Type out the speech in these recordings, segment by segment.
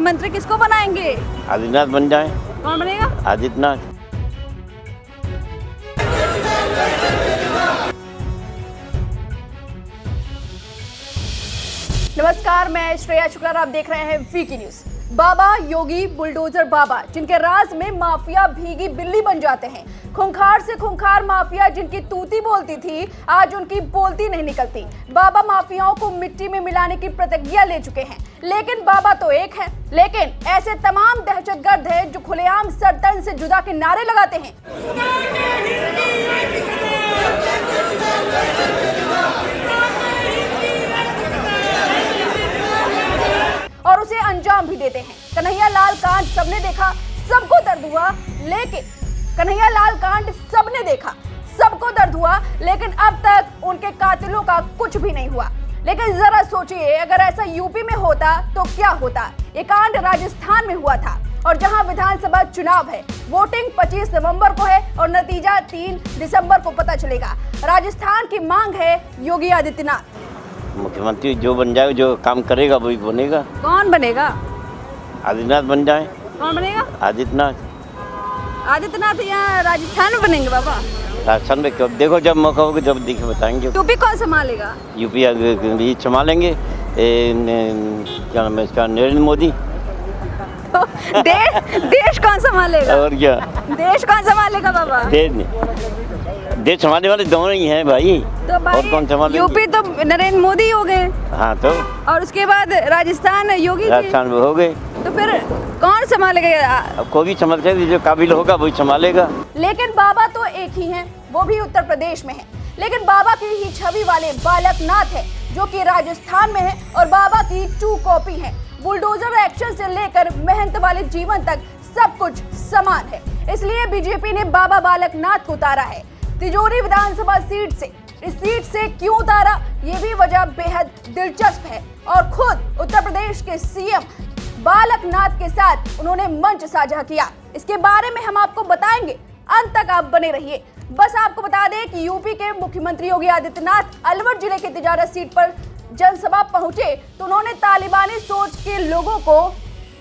मुख्यमंत्री किसको बनाएंगे? आदित्यनाथ बन जाए। कौन बनेगा? आदित्यनाथ। नमस्कार, मैं श्रेया शुक्ला, आप देख रहे हैं वीकी न्यूज। बाबा योगी बुलडोजर बाबा, जिनके राज में माफिया भीगी बिल्ली बन जाते हैं। खूंखार से खूंखार माफिया जिनकी तूती बोलती थी, आज उनकी बोलती नहीं निकलती। बाबा माफियाओं को मिट्टी में मिलाने की प्रतिज्ञा ले चुके हैं, लेकिन बाबा तो एक है। लेकिन ऐसे तमाम दहशतगर्द हैं जो खुलेआम सर तन से जुदा के नारे लगाते हैं और उसे अंजाम भी देते हैं। कन्हैया लाल कांड सबने देखा, सबको दर्द हुआ, लेकिन कन्हैया लाल कांड सबने देखा, सबको दर्द हुआ, लेकिन अब तक उनके कातिलों का कुछ भी नहीं हुआ। लेकिन जरा सोचिए, अगर ऐसा यूपी में होता तो क्या होता। ये कांड राजस्थान में हुआ था और जहां विधानसभा चुनाव है, वोटिंग 25 नवंबर को है और नतीजा 3 दिसंबर को पता चलेगा। राजस्थान की मांग है योगी आदित्यनाथ। मुख्यमंत्री जो बन जाए, जो काम करेगा वही बनेगा। कौन बनेगा? आदित्यनाथ बन जाए। कौन बनेगा? आदित्यनाथ। आदित्यनाथ यहाँ राजस्थान में बनेंगे बाबा? राजस्थान में कब देखो, जब मौका होगा जब देखे बताएंगे। यूपी कौन संभालेगा? यूपी भी संभालेंगे। क्या नाम है इसका, नरेंद्र मोदी। तो देश कौन संभालेगा? और क्या देश कौन संभालेगा बाबा? देश संभालने वाले दोनों ही हैं भाई। तो भाई और कौन संभालेंगे? यूपी तो नरेंद्र मोदी हो गए। हाँ तो और उसके बाद राजस्थान योगी जी। राजस्थान में हो गए, तो फिर कौन संभालेगा? अब कोई भी संभाल सकते, जो काबिल होगा वही संभालेगा। लेकिन बाबा तो एक ही हैं, वो भी उत्तर प्रदेश में है। लेकिन बाबा की ही छवि वाले बालकनाथ है, जो कि राजस्थान में है और बाबा की टू कॉपी है। बुलडोजर एक्शन से लेकर मेहनत वाले जीवन तक सब कुछ समान है। इसलिए बीजेपी ने बाबा बालकनाथ को उतारा है तिजोरी विधानसभा सीट से। इस सीट से क्यों उतारा, ये भी वजह बेहद दिलचस्प है और खुद उत्तर प्रदेश के सीएम बालकनाथ के साथ उन्होंने मंच साझा किया। इसके बारे में हम आपको बताएंगे, अंत तक आप बने रहिए। बस आपको बता दें कि यूपी के मुख्यमंत्री योगी आदित्यनाथ अलवर जिले के तिजारा सीट पर जनसभा पहुंचे तो उन्होंने तालिबानी सोच के लोगों को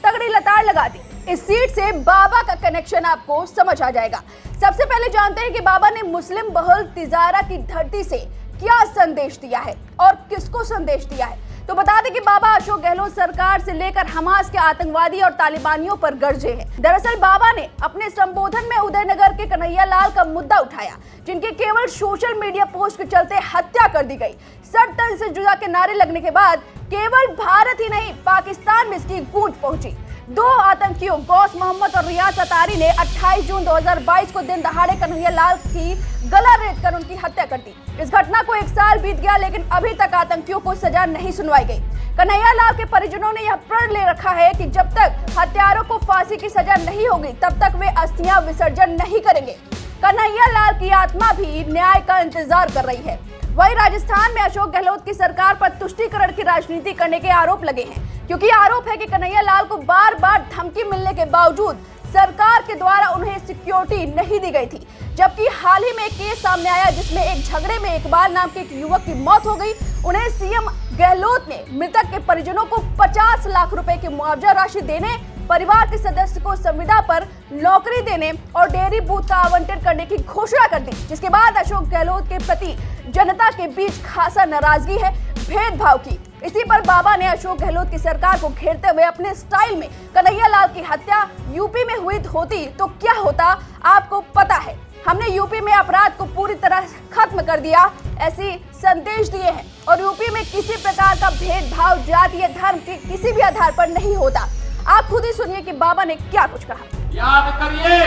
तगड़ी लताड़ लगा दी। इस सीट से बाबा का कनेक्शन आपको समझ आ जाएगा। सबसे पहले जानते हैं कि बाबा ने मुस्लिम बहुल तिजारा की धरती से क्या संदेश दिया है और किसको संदेश दिया है। तो बता दें कि बाबा अशोक गहलोत सरकार से लेकर हमास के आतंकवादी और तालिबानियों पर गरजे हैं। दरअसल बाबा ने अपने संबोधन में उदयनगर के कन्हैया लाल का मुद्दा उठाया, जिनके केवल सोशल मीडिया पोस्ट के चलते हत्या कर दी गई। सर तन से जुदा के नारे लगने के बाद केवल भारत ही नहीं, पाकिस्तान में इसकी गूंज पहुंची। 2 आतंकियों गौस मोहम्मद और रियाज अतारी ने 28 जून 2022 को दिन दहाड़े कन्हैया लाल की गला रेत कर उनकी हत्या कर दी। इस घटना को 1 साल बीत गया, लेकिन अभी तक आतंकियों को सजा नहीं सुनवाई गई। कन्हैया लाल के परिजनों ने यह प्रण ले रखा है कि जब तक हत्यारों को फांसी की सजा नहीं होगी, तब तक वे अस्थियां विसर्जन नहीं करेंगे। कन्हैया लाल की आत्मा भी न्याय का इंतजार कर रही है। वहीं राजस्थान में अशोक गहलोत की सरकार पर तुष्टीकरण की राजनीति करने के आरोप लगे हैं, क्योंकि आरोप है कि कन्हैया लाल को बार बार धमकी मिलने के बावजूद सरकार के द्वारा उन्हें सिक्योरिटी नहीं दी गई थी। जबकि हाल ही में एक केस सामने आया जिसमें एक झगड़े में इकबाल नाम के एक युवक की मौत हो गई। उन्हें सीएम गहलोत ने मृतक के परिजनों को 50 लाख रुपए की मुआवजा राशि देने, परिवार के सदस्य को संविदा पर नौकरी देने और डेयरी बूथ का आवंटन करने की घोषणा कर दी, जिसके बाद अशोक गहलोत के प्रति जनता के बीच खासा नाराजगी है, भेदभाव की। इसी पर बाबा ने अशोक गहलोत की सरकार को घेरते हुए अपने स्टाइल में कन्हैया लाल की हत्या यूपी में हुई होती तो क्या होता, आपको पता है। हमने यूपी में अपराध को पूरी तरह खत्म कर दिया, ऐसी संदेश दिए हैं और यूपी में किसी प्रकार का भेदभाव जाति या धर्म के किसी भी आधार पर नहीं होता। आप खुद ही सुनिए कि बाबा ने क्या कुछ कहा। याद करिए,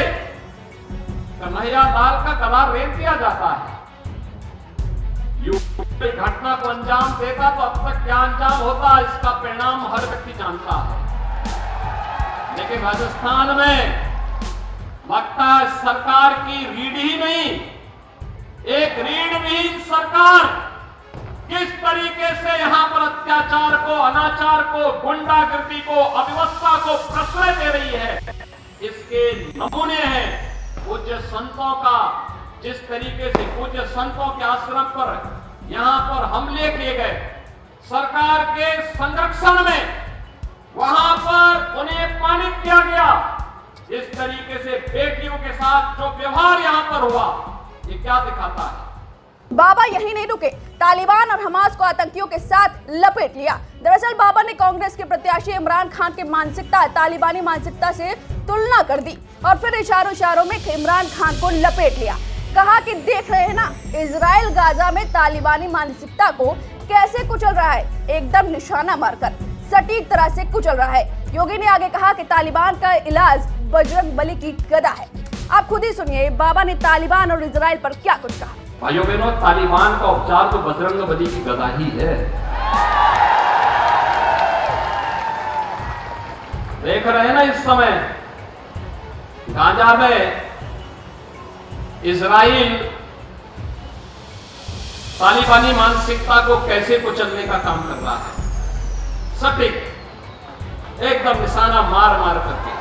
कन्हैया लाल का गला रेत दिया जाता है। यूपी घटना को अंजाम देगा तो अब तक क्या अंजाम होता, इसका परिणाम हर व्यक्ति जानता है। लेकिन राजस्थान में लगता है सरकार की रीढ़ ही नहीं, एक रीढ़विहीन सरकार किस तरीके से यहां पर अत्याचार को, अनाचार को, गुंडागर्दी को, अव्यवस्था को प्रश्रय दे रही है, इसके नमूने हैं पूज्य संतों का। जिस तरीके से पूज्य संतों के आश्रम पर यहां पर हमले किए गए सरकार के संरक्षण में, वहां पर उन्हें इस तरीके से बेटियों के साथ जो व्यवहार यहां पर हुआ, ये क्या दिखाता है? बाबा यही नहीं रुके, तालिबान और हमास को आतंकियों के साथ लपेट लिया। दरअसल बाबा ने कांग्रेस के प्रत्याशी इमरान खान की मानसिकता तालिबानी मानसिकता से तुलना कर दी और फिर इशारों में इमरान खान को लपेट लिया। कहा कि देख रहे हैं ना, इजराइल गाजा में तालिबानी मानसिकता को कैसे कुचल रहा है, एकदम निशाना मारकर सटीक तरह से कुचल रहा है। योगी ने आगे कहा कि तालिबान का इलाज बजरंग बली की गदा है। आप खुद ही सुनिए बाबा ने तालिबान और इजराइल पर क्या कुछ कहा। भाइयों बहनों, तालिबान का उपचार तो बजरंग बली की गदा ही है। देख रहे हैं ना, इस समय गाजा में इजराइल तालिबानी मानसिकता को कैसे कुचलने का काम कर रहा है, सटीक एकदम निशाना मार मार करके।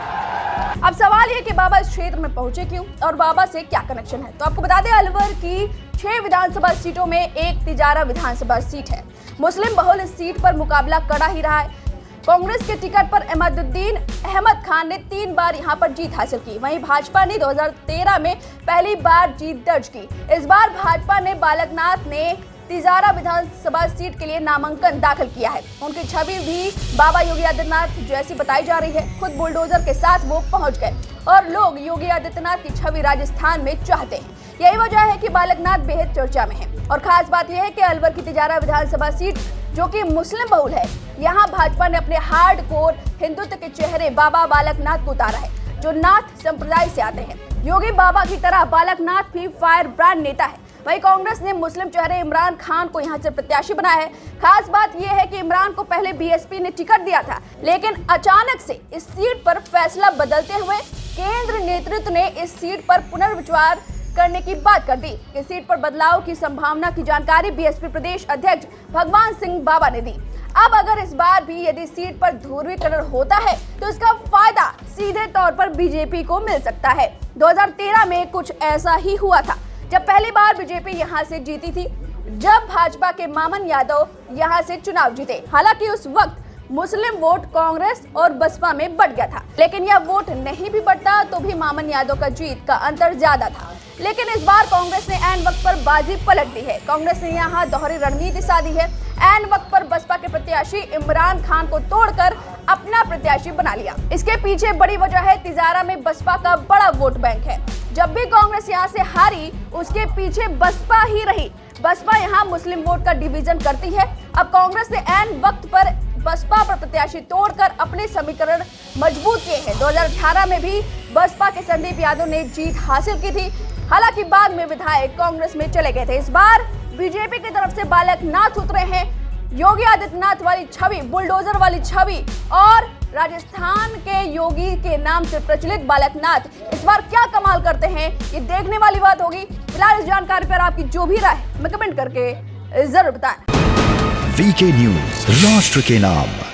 अब सवाल ये कि बाबा इस क्षेत्र में पहुंचे क्यों और बाबा से क्या कनेक्शन है। तो आपको बता दें, अलवर की 6 विधानसभा सीटों में एक तिजारा विधानसभा सीट है। मुस्लिम बहुल इस सीट पर मुकाबला कड़ा ही रहा है। कांग्रेस के टिकट पर अहमदुद्दीन अहमद खान ने 3 बार यहां पर जीत हासिल की। वहीं भाजपा ने 2013 में पहली बार जीत दर्ज की। इस बार भाजपा ने बालकनाथ ने तिजारा विधानसभा सीट के लिए नामांकन दाखिल किया है। उनकी छवि भी बाबा योगी आदित्यनाथ जैसी बताई जा रही है। खुद बुलडोजर के साथ वो पहुंच गए और लोग योगी आदित्यनाथ की छवि राजस्थान में चाहते हैं। यही वजह है कि बालकनाथ बेहद चर्चा में है। और खास बात यह है कि अलवर की तिजारा विधानसभा सीट जो कि मुस्लिम बहुल है, यहाँ भाजपा ने अपने हार्डकोर हिंदुत्व के चेहरे बाबा बालकनाथ को उतारा है, जो नाथ संप्रदाय से आते हैं। योगी बाबा की तरह बालकनाथ भी फायर ब्रांड नेता है। वहीं कांग्रेस ने मुस्लिम चेहरे इमरान खान को यहां से प्रत्याशी बनाया है। खास बात यह है कि इमरान को पहले बीएसपी ने टिकट दिया था, लेकिन अचानक से इस सीट पर फैसला बदलते हुए केंद्र नेतृत्व ने इस सीट पर पुनर्विचार करने की बात कर दी। इस सीट पर बदलाव की संभावना की जानकारी बीएसपी प्रदेश अध्यक्ष भगवान सिंह बाबा ने दी। अब अगर इस बार भी यदि सीट पर ध्रुवीकरण होता है तो इसका फायदा सीधे तौर पर बीजेपी को मिल सकता है। 2013 में कुछ ऐसा ही हुआ था, जब पहली बार बीजेपी यहां से जीती थी, जब भाजपा के मामन यादव यहां से चुनाव जीते। हालांकि उस वक्त मुस्लिम वोट कांग्रेस और बसपा में बढ़ गया था, लेकिन यह वोट नहीं भी बढ़ता तो भी मामन यादव का जीत का अंतर ज्यादा था। लेकिन इस बार कांग्रेस ने ऐन वक्त पर बाजी पलट दी है। कांग्रेस ने यहां दोहरी रणनीति साधी है। ऐन वक्त पर बसपा के प्रत्याशी इमरान खान को तोड़कर अपना प्रत्याशी बना लिया। इसके पीछे बड़ी वजह है तिजारा में बसपा का बड़ा वोट बैंक है। जब भी कांग्रेस यहां से हारी, उसके पीछे बसपा ही रही। बसपा यहां मुस्लिम वोट का डिवीजन करती है। अब कांग्रेस ने ऐन वक्त पर बसपा पर प्रत्याशी तोड़कर अपने समीकरण मजबूत किए हैं। 2018 में भी बसपा के संदीप यादव ने जीत हासिल की थी। हालांकि बाद में विधायक कांग्रेस में चले गए थे। इस बार बीजेपी की तरफ से बालकनाथ उतरे हैं। योगी आदित्यनाथ वाली छवि, बुलडोजर वाली छवि और राजस्थान के योगी के नाम से प्रचलित बालकनाथ इस बार क्या कमाल करते हैं, ये देखने वाली बात होगी। फिलहाल इस जानकारी पर आपकी जो भी राय है, हमें कमेंट करके जरूर बताएं। वीके न्यूज, राष्ट्र के नाम।